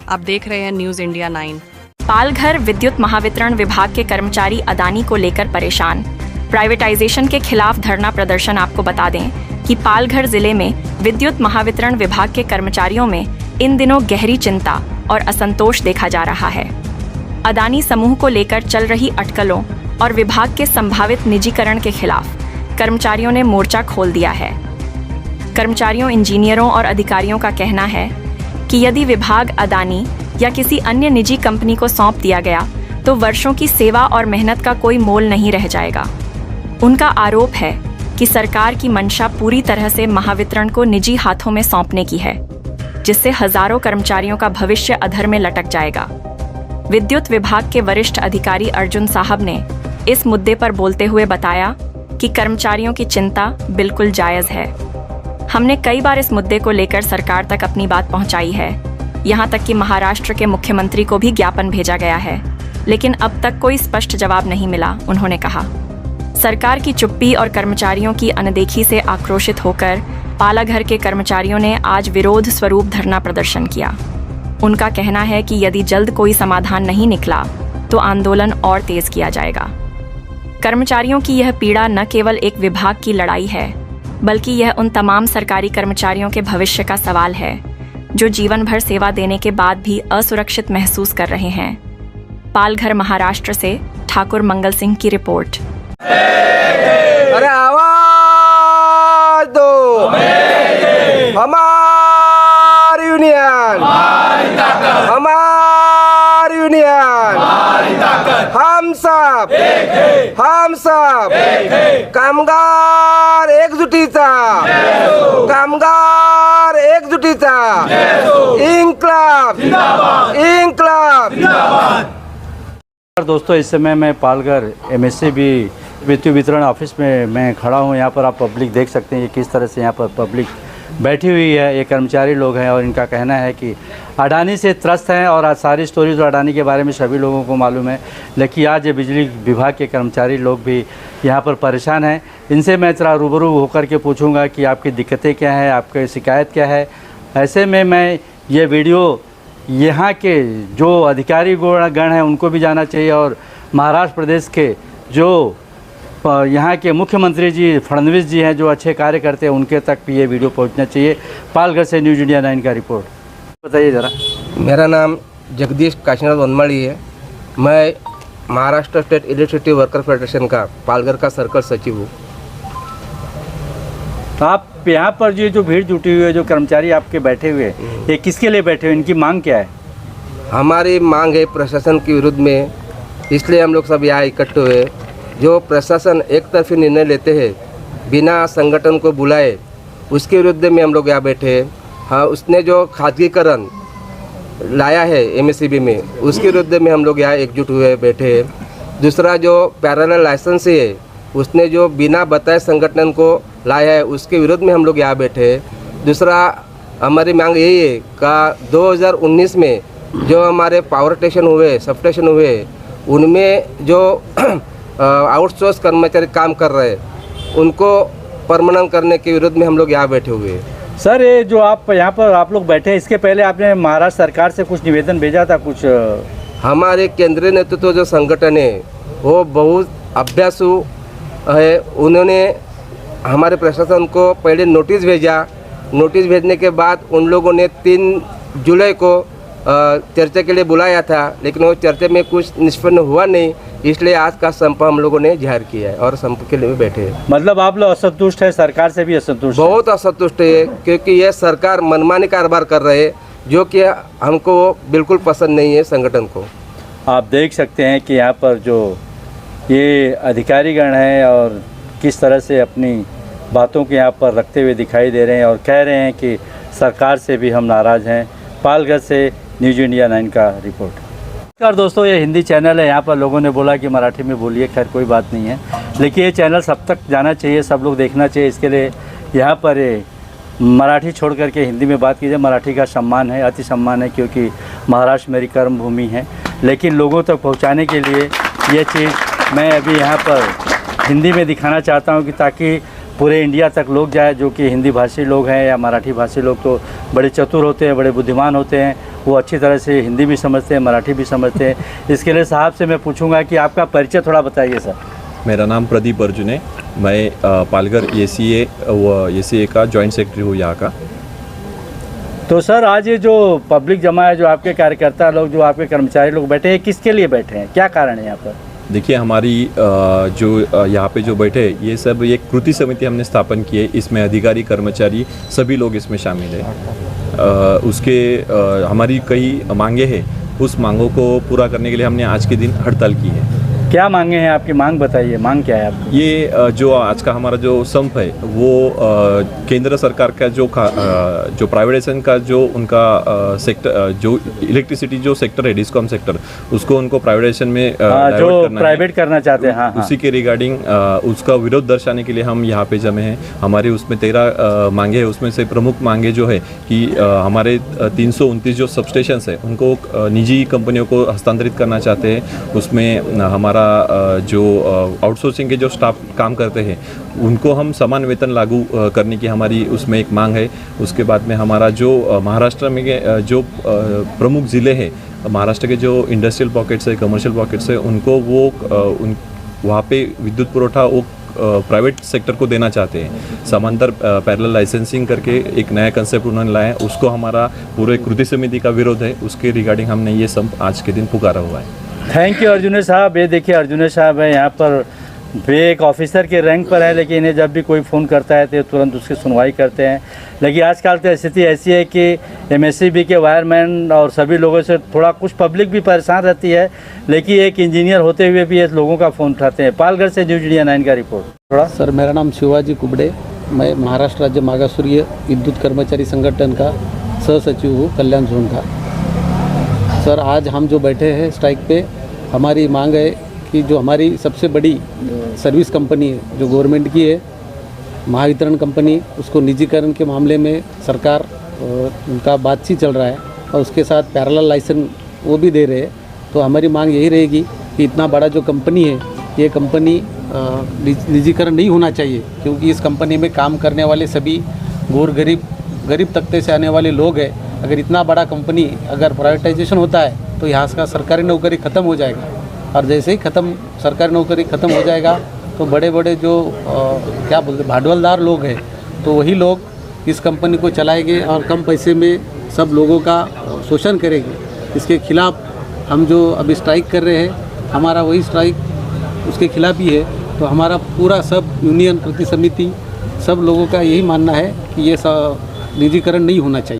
आप देख रहे हैं न्यूज़ इंडिया 9। पालघर विद्युत महावितरण विभाग के कर्मचारी अदानी को लेकर परेशान। प्राइवेटाइजेशन के खिलाफ धरना प्रदर्शन। आपको बता दें कि पालघर जिले में विद्युत महावितरण विभाग के कर्मचारियों में इन दिनों गहरी चिंता और असंतोष देखा जा रहा है। अदानी समूह को लेकर चल रही अटकलों और विभाग के संभावित निजीकरण के खिलाफ कर्मचारियों ने मोर्चा खोल दिया है। कर्मचारियों, इंजीनियरों और अधिकारियों का कहना है कि यदि विभाग अदानी या किसी अन्य निजी कंपनी को सौंप दिया गया तो वर्षों की सेवा और मेहनत का कोई मोल नहीं रह जाएगा। उनका आरोप है कि सरकार की मंशा पूरी तरह से महावितरण को निजी हाथों में सौंपने की है, जिससे हजारों कर्मचारियों का भविष्य अधर में लटक जाएगा। विद्युत विभाग के वरिष्ठ अधिकारी अर्जुन साहब ने इस मुद्दे पर बोलते हुए बताया कि कर्मचारियों की चिंता बिल्कुल जायज़ है। हमने कई बार इस मुद्दे को लेकर सरकार तक अपनी बात पहुंचाई है। यहां तक कि महाराष्ट्र के मुख्यमंत्री को भी ज्ञापन भेजा गया है, लेकिन अब तक कोई स्पष्ट जवाब नहीं मिला। उन्होंने कहा, सरकार की चुप्पी और कर्मचारियों की अनदेखी से आक्रोशित होकर पालाघर के कर्मचारियों ने आज विरोध स्वरूप धरना प्रदर्शन किया। उनका कहना है कि यदि जल्द कोई समाधान नहीं निकला तो आंदोलन और तेज किया जाएगा। कर्मचारियों की यह पीड़ा न केवल एक विभाग की लड़ाई है, बल्कि यह उन तमाम सरकारी कर्मचारियों के भविष्य का सवाल है जो जीवन भर सेवा देने के बाद भी असुरक्षित महसूस कर रहे हैं। पालघर, महाराष्ट्र से ठाकुर मंगल सिंह की रिपोर्ट। अरे आवाज दो, हमारी यूनियन, हमारी यूनियन, हम सब कामगार एकजुटीचा, कामगार एकजुटीचा, इन्कलाब, इन्कलाब। दोस्तों, इस समय मैं पालघर MSCB विद्युत वितरण ऑफिस में मैं खड़ा हूँ। यहाँ पर आप पब्लिक देख सकते हैं ये किस तरह से यहाँ पर पब्लिक बैठी हुई है। ये कर्मचारी लोग हैं और इनका कहना है कि अडानी से त्रस्त हैं और आज सारी स्टोरी तो अडानी के बारे में सभी लोगों को मालूम है, लेकिन आज ये बिजली विभाग के कर्मचारी लोग भी यहाँ पर परेशान हैं। इनसे मैं जरा रूबरू होकर के पूछूंगा कि आपकी दिक्कतें क्या हैं, आपकी शिकायत क्या है। ऐसे में मैं ये वीडियो यहाँ के जो अधिकारी गण हैं उनको भी जाना चाहिए और महाराष्ट्र प्रदेश के जो यहाँ के मुख्यमंत्री जी फडणवीस जी हैं जो अच्छे कार्य करते हैं उनके तक भी ये वीडियो पहुँचना चाहिए। पालघर से न्यूज़ इंडिया 9 का रिपोर्ट। बताइए ज़रा। मेरा नाम जगदीश काशीनाथ वनमाली है। मैं Maharashtra state electricity worker federation का पालघर का सर्कल सचिव हूँ। तो आप यहाँ पर जो भीड़ जुटी हुई है, जो कर्मचारी आपके बैठे हुए हैं, ये किसके लिए बैठे हुए, इनकी मांग क्या है? हमारी मांग है प्रशासन के विरुद्ध में, इसलिए हम लोग सब यहाँ इकट्ठे हुए। जो प्रशासन एक तरफी निर्णय लेते हैं बिना संगठन को बुलाए, उसके विरुद्ध में हम लोग यहाँ बैठे हैं। हाँ, उसने जो खासगीकरण लाया है MSCB में, उसके विरुद्ध में हम लोग यहाँ एकजुट हुए बैठे हैं। दूसरा जो पैरेलल लाइसेंस है, उसने जो बिना बताए संगठन को लाया है, उसके विरुद्ध में हम लोग यहाँ बैठे हैं। दूसरा हमारी मांग यही है कि 2019 में जो हमारे पावर स्टेशन हुए, सब स्टेशन हुए, उनमें जो आउटसोर्स कर्मचारी काम कर रहे हैं उनको परमानेंट करने के विरुद्ध में हम लोग यहाँ बैठे हुए हैं। सर, ये जो आप यहाँ पर आप लोग बैठे हैं, इसके पहले आपने महाराष्ट्र सरकार से कुछ निवेदन भेजा था? कुछ हमारे केंद्रीय नेतृत्व जो संगठन है वो बहुत अभ्यासु है। उन्होंने हमारे प्रशासन को पहले नोटिस भेजा। नोटिस भेजने के बाद उन लोगों ने 3 जुलाई को चर्चा के लिए बुलाया था, लेकिन वो चर्चा में कुछ निष्पन्न हुआ नहीं, इसलिए आज का संप हम लोगों ने जाहिर किया है और संप के लिए बैठे हैं। मतलब आप लोग असंतुष्ट है, सरकार से भी असंतुष्ट? बहुत असंतुष्ट है, क्योंकि ये सरकार मनमानी कारोबार कर रहे हैं, जो कि हमको बिल्कुल पसंद नहीं है संगठन को। आप देख सकते हैं कि यहाँ पर जो ये अधिकारीगण हैं और किस तरह से अपनी बातों को यहाँ पर रखते हुए दिखाई दे रहे हैं और कह रहे हैं कि सरकार से भी हम नाराज़ हैं। पालघर से न्यूज़ इंडिया 9 का रिपोर्ट। नमस्कार दोस्तों, ये हिंदी चैनल है। यहाँ पर लोगों ने बोला कि मराठी में बोलिए, खैर कोई बात नहीं है, लेकिन ये चैनल सब तक जाना चाहिए, सब लोग देखना चाहिए। इसके लिए यहाँ पर मराठी छोड़ करके हिंदी में बात कीजिए। मराठी का सम्मान है, अति सम्मान है, क्योंकि महाराष्ट्र मेरी कर्म भूमि है। लेकिन लोगों तक पहुँचाने के लिए ये चीज़ मैं अभी यहाँ पर हिंदी में दिखाना चाहता हूँ कि ताकि पूरे इंडिया तक लोग जाए। जो कि हिंदी भाषी लोग हैं या मराठी भाषी लोग तो बड़े चतुर होते हैं, बड़े बुद्धिमान होते हैं वो अच्छी तरह से हिंदी भी समझते हैं, मराठी भी समझते हैं। इसके लिए साहब से मैं पूछूंगा कि आपका परिचय थोड़ा बताइए सर। मेरा नाम प्रदीप अर्जुन है। मैं पालघर ACA का जॉइंट सेक्रेटरी हूँ यहाँ का। तो सर आज ये जो पब्लिक जमा है, जो आपके कार्यकर्ता लोग, जो आपके कर्मचारी लोग बैठे हैं, किसके लिए बैठे हैं, क्या कारण है यहाँ पर? देखिए, हमारी जो यहाँ पे जो बैठे ये सब एक कृति समिति हमने स्थापन की है। इसमें अधिकारी, कर्मचारी सभी लोग इसमें शामिल है। हमारी कई मांगे हैं, उस मांगों को पूरा करने के लिए हमने आज के दिन हड़ताल की है। क्या मांगे हैं आपकी? मांग बताइए, मांग क्या है आपकी? ये जो आज का हमारा जो संप है वो केंद्र सरकार का जो प्राइवेटाइजेशन का जो उनका सेक्टर, जो इलेक्ट्रिसिटी जो सेक्टर है, डिस्कॉम सेक्टर, उसको उनको प्राइवेटाइजेशन में जो प्राइवेट करना चाहते हैं, हाँ, उसी के रिगार्डिंग उसका विरोध दर्शाने के लिए हम यहाँ पे जमे हैं। हमारे उसमें 13 मांगे हैं। उसमें से प्रमुख मांगे जो है कि हमारे 329 जो सबस्टेशंस है उनको निजी कंपनियों को हस्तांतरित करना चाहते हैं। उसमें हमारा जो आउटसोर्सिंग के जो स्टाफ काम करते हैं उनको हम समान वेतन लागू करने की हमारी उसमें एक मांग है। उसके बाद में हमारा जो महाराष्ट्र में जो प्रमुख ज़िले हैं, महाराष्ट्र के जो इंडस्ट्रियल पॉकेट्स है, कमर्शियल पॉकेट्स है, उनको वो वहाँ पे विद्युत पुरवठा वो प्राइवेट सेक्टर को देना चाहते हैं। समांतर पैरेलल लाइसेंसिंग करके एक नया कंसेप्ट उन्होंने लाया है, उसको हमारा पूरे कृति समिति का विरोध है। उसके रिगार्डिंग हमने ये संप आज के दिन पुकारा हुआ है। थैंक यू अर्जुन साहब। ये देखिए अर्जुन साहब है यहाँ पर, वे एक ऑफिसर के रैंक पर है, लेकिन इन्हें जब भी कोई फ़ोन करता है तो तुरंत उसकी सुनवाई करते हैं। लेकिन आजकल तो स्थिति ऐसी है कि MSEB के वायरमैन और सभी लोगों से थोड़ा कुछ पब्लिक भी परेशान रहती है, लेकिन एक इंजीनियर होते हुए भी ये लोगों का फ़ोन उठाते हैं। पालघर से न्यूज़ इंडिया 9 का रिपोर्ट। थोड़ा सर, मेरा नाम शिवाजी कुबड़े, मैं महाराष्ट्र राज्य मागासवर्गीय विद्युत कर्मचारी संगठन का सहसचिव हूँ, कल्याण जोन का। सर, आज हम जो बैठे हैं स्ट्राइक पे, हमारी मांग है कि जो हमारी सबसे बड़ी सर्विस कंपनी है जो गवर्नमेंट की है, महावितरण कंपनी, उसको निजीकरण के मामले में सरकार उनका बातचीत चल रहा है और उसके साथ पैरेलल लाइसेंस वो भी दे रहे हैं। तो हमारी मांग यही रहेगी कि इतना बड़ा जो कंपनी है, ये कंपनी निजीकरण नहीं होना चाहिए, क्योंकि इस कंपनी में काम करने वाले सभी गरीब तबके से आने वाले लोग हैं। अगर इतना बड़ा कंपनी अगर प्राइवेटाइजेशन होता है तो यहाँ का सरकारी नौकरी ख़त्म हो जाएगा, और जैसे ही सरकारी नौकरी ख़त्म हो जाएगा तो बड़े बड़े जो क्या बोलते भांडवलदार लोग हैं, तो वही लोग इस कंपनी को चलाएंगे और कम पैसे में सब लोगों का शोषण करेंगे। इसके खिलाफ हम जो अभी स्ट्राइक कर रहे हैं, हमारा वही स्ट्राइक उसके खिलाफ ही है। तो हमारा पूरा सब यूनियन, कृति समिति, सब लोगों का यही मानना है कि ये निजीकरण नहीं होना चाहिए।